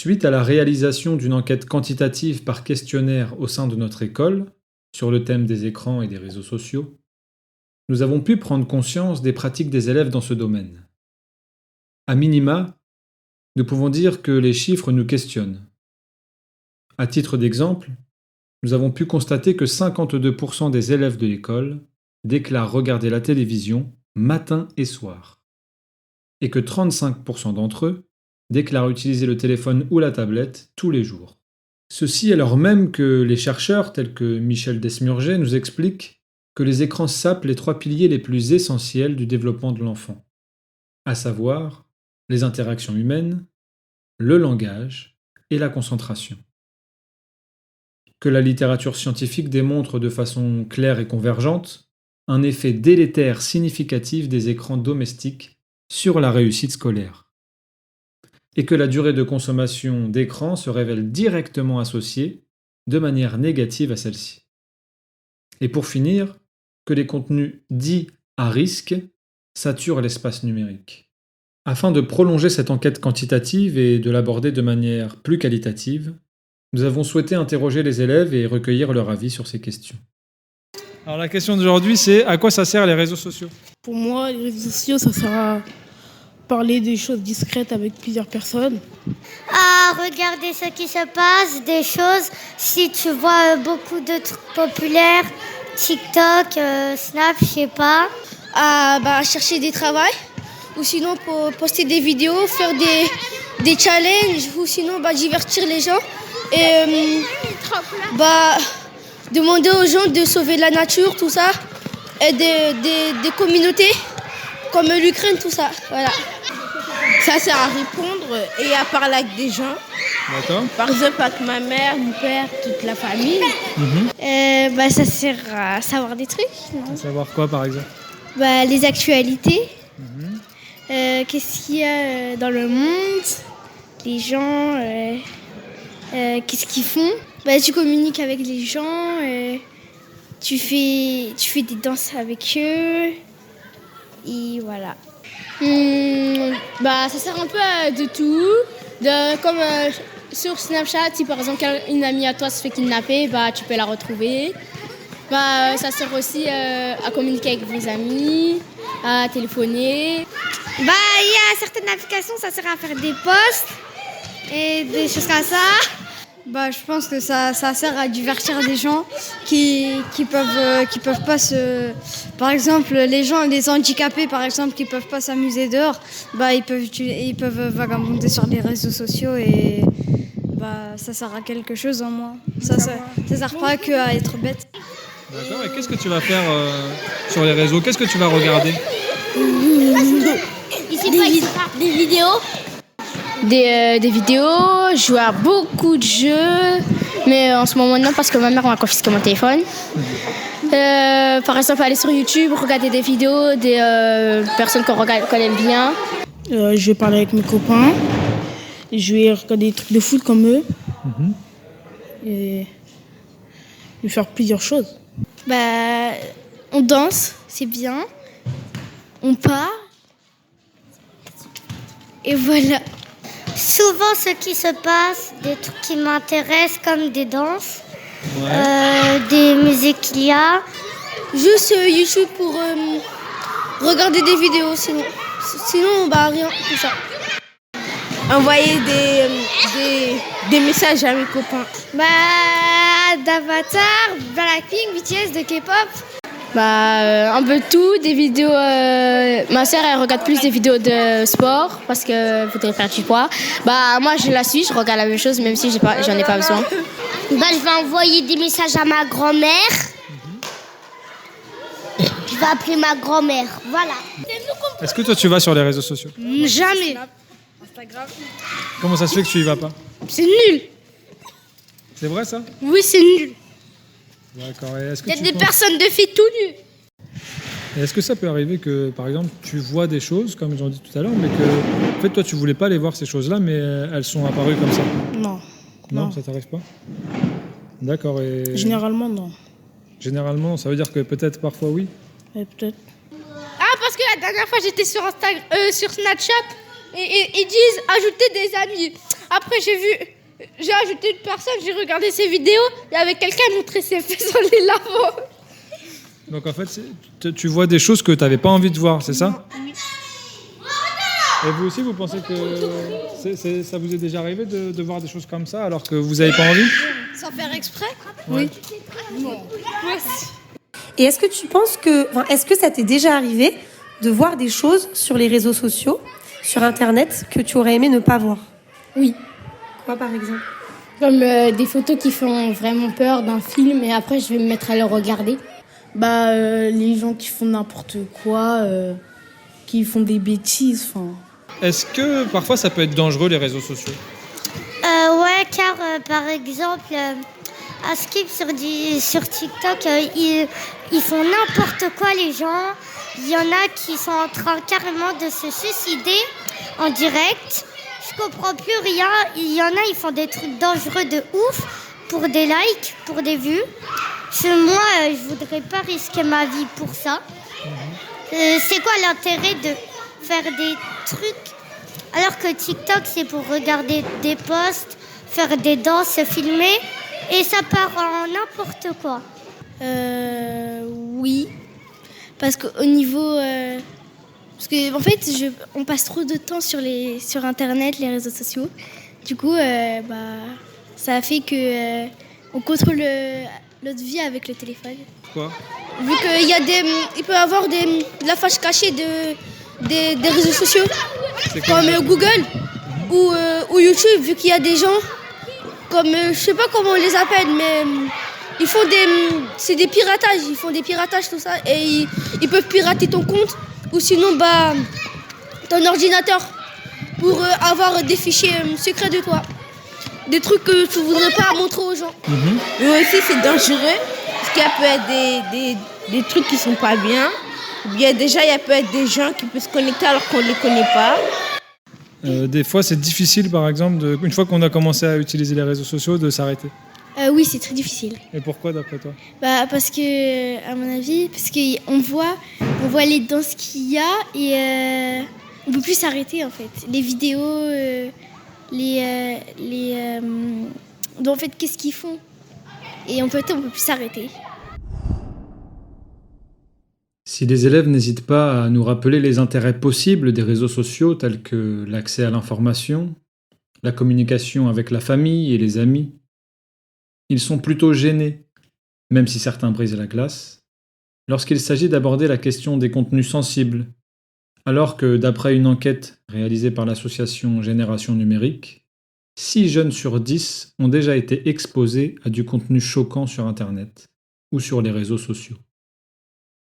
Suite à la réalisation d'une enquête quantitative par questionnaire au sein de notre école, sur le thème des écrans et des réseaux sociaux, nous avons pu prendre conscience des pratiques des élèves dans ce domaine. À minima, nous pouvons dire que les chiffres nous questionnent. À titre d'exemple, nous avons pu constater que 52% des élèves de l'école déclarent regarder la télévision matin et soir, et que 35% d'entre eux déclarent utiliser le téléphone ou la tablette tous les jours. Ceci alors même que les chercheurs tels que Michel Desmurger nous expliquent que les écrans sapent les 3 piliers les plus essentiels du développement de l'enfant, à savoir les interactions humaines, le langage et la concentration. Que la littérature scientifique démontre de façon claire et convergente un effet délétère significatif des écrans domestiques sur la réussite scolaire. Et que la durée de consommation d'écran se révèle directement associée de manière négative à celle-ci. Et pour finir, que les contenus dits à risque saturent l'espace numérique. Afin de prolonger cette enquête quantitative et de l'aborder de manière plus qualitative, nous avons souhaité interroger les élèves et recueillir leur avis sur ces questions. Alors la question d'aujourd'hui, c'est à quoi ça sert les réseaux sociaux ? Pour moi, les réseaux sociaux, ça sert à parler des choses discrètes avec plusieurs personnes. À regarder ce qui se passe, des choses, si tu vois beaucoup de trucs populaires, TikTok, Snap, je sais pas. À chercher des travails, ou sinon pour poster des vidéos, faire des challenges, ou sinon divertir les gens. Et demander aux gens de sauver la nature, tout ça, et des communautés comme l'Ukraine, tout ça, voilà. Ça sert à répondre et à parler avec des gens. D'accord. Par exemple avec ma mère, mon père, toute la famille. Ça sert à savoir des trucs. Non, À savoir quoi par exemple ? les actualités. Qu'est-ce qu'il y a dans le monde, les gens, qu'est-ce qu'ils font. Tu communiques avec les gens, tu fais des danses avec eux, et voilà. Ça sert un peu à de tout. Comme sur Snapchat, si par exemple une amie à toi se fait kidnapper, tu peux la retrouver. Ça sert aussi à communiquer avec vos amis, à téléphoner. Il y a certaines applications, ça sert à faire des posts et des choses comme ça. Je pense que ça sert à divertir des gens qui peuvent pas se... Par exemple, les handicapés, par exemple, qui peuvent pas s'amuser dehors, ils peuvent vagabonder sur les réseaux sociaux et ça sert à quelque chose en moins. Ça sert pas que à être bête. D'accord, et qu'est-ce que tu vas faire sur les réseaux ? Qu'est-ce que tu vas regarder ? Des vidéos. Des vidéos, jouer à beaucoup de jeux, mais en ce moment non parce que ma mère m'a confisqué mon téléphone. Par exemple, aller sur YouTube, regarder des vidéos des personnes qu'on aime bien. Je vais parler avec mes copains, je vais regarder des trucs de foot comme eux, et je vais faire plusieurs choses. On danse, c'est bien. On part. Et voilà. Souvent, ce qui se passe, des trucs qui m'intéressent, comme des danses, des musiques qu'il y a. Juste YouTube pour regarder des vidéos, sinon rien, tout ça. Envoyer des messages à mes copains. D'Avatar, Blackpink, BTS, de K-pop. Un peu de tout, des vidéos. Ma sœur elle regarde plus des vidéos de sport parce qu'elle voudrait faire du poids. Moi je la suis, je regarde la même chose même si j'en ai pas besoin. Je vais envoyer des messages à ma grand-mère. Je vais appeler ma grand-mère, voilà. Est-ce que toi tu vas sur les réseaux sociaux ? Jamais. Comment ça se fait que tu y vas pas ? C'est nul. C'est vrai ça ? Oui, c'est nul. D'accord, et est-ce que Il y a tu des penses- personnes de filles tout nues. Et est-ce que ça peut arriver que, par exemple, tu vois des choses, comme j'en dis tout à l'heure, mais que, en fait, toi, tu voulais pas aller voir ces choses-là, mais elles sont apparues comme ça ? Non. Non, ça t'arrive pas ? D'accord, et... Généralement, non. Généralement, ça veut dire que peut-être parfois oui ? Peut-être. Parce que la dernière fois j'étais sur Snapchat et ils disent ajouter des amis. Après, j'ai ajouté une personne, j'ai regardé ses vidéos, il y avait quelqu'un qui montrait ses fesses en les lavant. Donc en fait, tu vois des choses que tu n'avais pas envie de voir, c'est ça? Oui. Et vous aussi, vous pensez que ça vous est déjà arrivé de voir des choses comme ça alors que vous n'avez pas envie? Sans faire exprès? Oui. Et est-ce que tu penses est-ce que ça t'est déjà arrivé de voir des choses sur les réseaux sociaux, sur Internet, que tu aurais aimé ne pas voir? Oui. Quoi, par exemple? Comme des photos qui font vraiment peur d'un film et après je vais me mettre à le regarder. Les gens qui font n'importe quoi, qui font des bêtises, enfin... Est-ce que parfois ça peut être dangereux les réseaux sociaux? Ouais, car par exemple, à Skip sur TikTok, ils font n'importe quoi les gens. Il y en a qui sont en train carrément de se suicider en direct. Je comprends plus rien. Il y en a, ils font des trucs dangereux de ouf pour des likes, pour des vues. Moi, je voudrais pas risquer ma vie pour ça. C'est quoi l'intérêt de faire des trucs alors que TikTok, c'est pour regarder des posts, faire des danses, filmer, et ça part en n'importe quoi. Oui. Parce qu'au niveau... parce que en fait, on passe trop de temps sur Internet, les réseaux sociaux. Du coup, ça fait que on contrôle notre vie avec le téléphone. Quoi? Vu qu'il peut y avoir de la fâche cachée des réseaux sociaux, comme Google ou YouTube, vu qu'il y a des gens comme, je sais pas comment on les appelle, mais c'est des piratages, ils font des piratages tout ça, et ils peuvent pirater ton compte ou sinon ton ordinateur pour avoir des fichiers secrets de toi, des trucs que tu voudrais pas montrer aux gens. Mais aussi c'est dangereux parce qu'il y a peut être des trucs qui sont pas bien. Il y a peut être des gens qui peuvent se connecter alors qu'on les connaît pas. Des fois c'est difficile par exemple, une fois qu'on a commencé à utiliser les réseaux sociaux, de s'arrêter. Oui, c'est très difficile. Et pourquoi d'après toi? Parce que, à mon avis, parce qu'on voit les danses qu'il y a et on peut plus s'arrêter en fait. Les vidéos, en fait, qu'est-ce qu'ils font? Et on peut plus s'arrêter. Si les élèves n'hésitent pas à nous rappeler les intérêts possibles des réseaux sociaux tels que l'accès à l'information, la communication avec la famille et les amis, ils sont plutôt gênés, même si certains brisent la glace, lorsqu'il s'agit d'aborder la question des contenus sensibles, alors que, d'après une enquête réalisée par l'association Génération Numérique, 6 jeunes sur 10 ont déjà été exposés à du contenu choquant sur Internet ou sur les réseaux sociaux.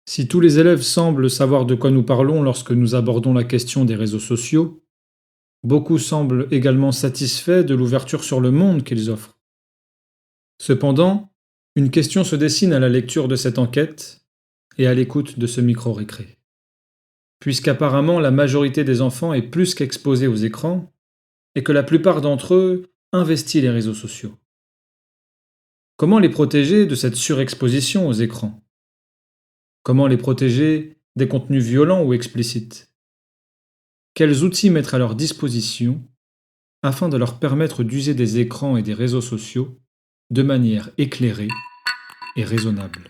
Si tous les élèves semblent savoir de quoi nous parlons lorsque nous abordons la question des réseaux sociaux, beaucoup semblent également satisfaits de l'ouverture sur le monde qu'ils offrent. Cependant, une question se dessine à la lecture de cette enquête et à l'écoute de ce micro-récré. Puisqu'apparemment la majorité des enfants est plus qu'exposée aux écrans et que la plupart d'entre eux investissent les réseaux sociaux. Comment les protéger de cette surexposition aux écrans ? Comment les protéger des contenus violents ou explicites ? Quels outils mettre à leur disposition afin de leur permettre d'user des écrans et des réseaux sociaux de manière éclairée et raisonnable ?